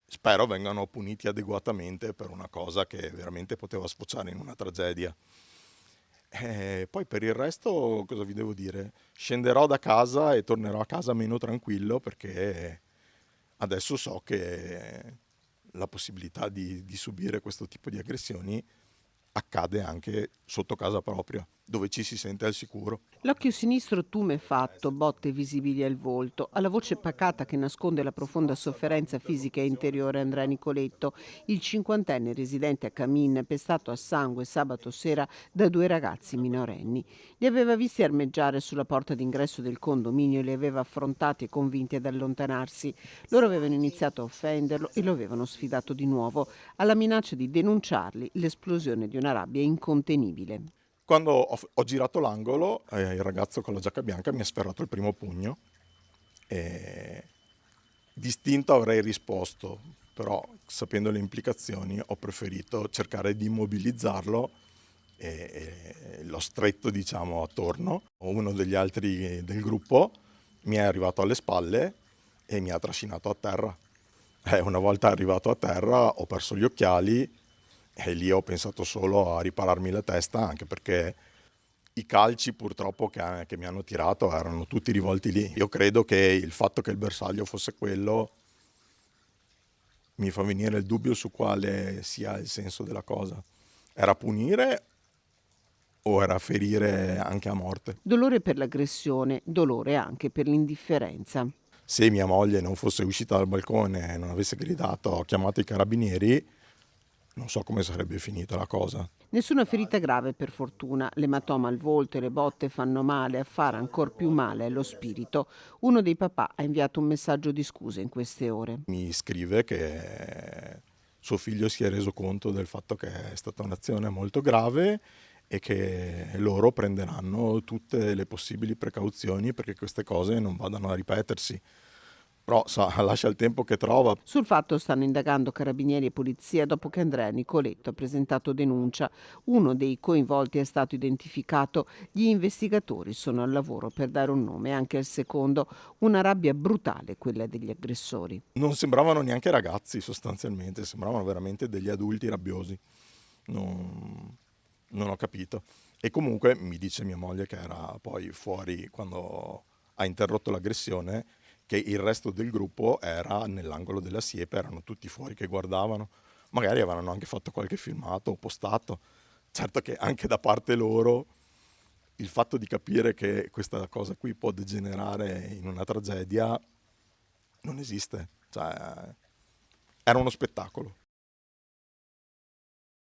spero vengano puniti adeguatamente per una cosa che veramente poteva sfociare in una tragedia. Poi per il resto cosa vi devo dire? Scenderò da casa e tornerò a casa meno tranquillo perché adesso so che la possibilità di subire questo tipo di aggressioni accade anche sotto casa propria, dove ci si sente al sicuro. L'occhio sinistro tumefatto, botte visibili al volto, alla voce pacata che nasconde la profonda sofferenza fisica e interiore Andrea Nicoletto, il cinquantenne residente a Camin, pestato a sangue sabato sera da due ragazzi minorenni. Li aveva visti armeggiare sulla porta d'ingresso del condominio e li aveva affrontati e convinti ad allontanarsi. Loro avevano iniziato a offenderlo e lo avevano sfidato di nuovo, alla minaccia di denunciarli, l'esplosione di una rabbia incontenibile. Quando ho girato l'angolo, il ragazzo con la giacca bianca mi ha sferrato il primo pugno e distinto avrei risposto, però sapendo le implicazioni ho preferito cercare di immobilizzarlo e l'ho stretto diciamo attorno. Uno degli altri del gruppo mi è arrivato alle spalle e mi ha trascinato a terra. Una volta arrivato a terra ho perso gli occhiali e lì ho pensato solo a ripararmi la testa, anche perché i calci purtroppo che mi hanno tirato erano tutti rivolti lì. Io credo che il fatto che il bersaglio fosse quello mi fa venire il dubbio su quale sia il senso della cosa. Era punire o era ferire anche a morte? Dolore per l'aggressione, dolore anche per l'indifferenza. Se mia moglie non fosse uscita dal balcone e non avesse gridato ho chiamato i carabinieri, non so come sarebbe finita la cosa. Nessuna ferita grave per fortuna, l'ematoma al volto e le botte fanno male, a fare ancor più male allo spirito. Uno dei papà ha inviato un messaggio di scuse in queste ore. Mi scrive che suo figlio si è reso conto del fatto che è stata un'azione molto grave e che loro prenderanno tutte le possibili precauzioni perché queste cose non vadano a ripetersi. Però sa, lascia il tempo che trova. Sul fatto stanno indagando carabinieri e polizia dopo che Andrea Nicoletto ha presentato denuncia. Uno dei coinvolti è stato identificato. Gli investigatori sono al lavoro per dare un nome anche al secondo. Una rabbia brutale quella degli aggressori. Non sembravano neanche ragazzi sostanzialmente, sembravano veramente degli adulti rabbiosi. Non, non ho capito. E comunque mi dice mia moglie che era poi fuori quando ha interrotto l'aggressione, che il resto del gruppo era nell'angolo della siepe, erano tutti fuori che guardavano. Magari avevano anche fatto qualche filmato o postato. Certo che anche da parte loro il fatto di capire che questa cosa qui può degenerare in una tragedia non esiste. Cioè, era uno spettacolo.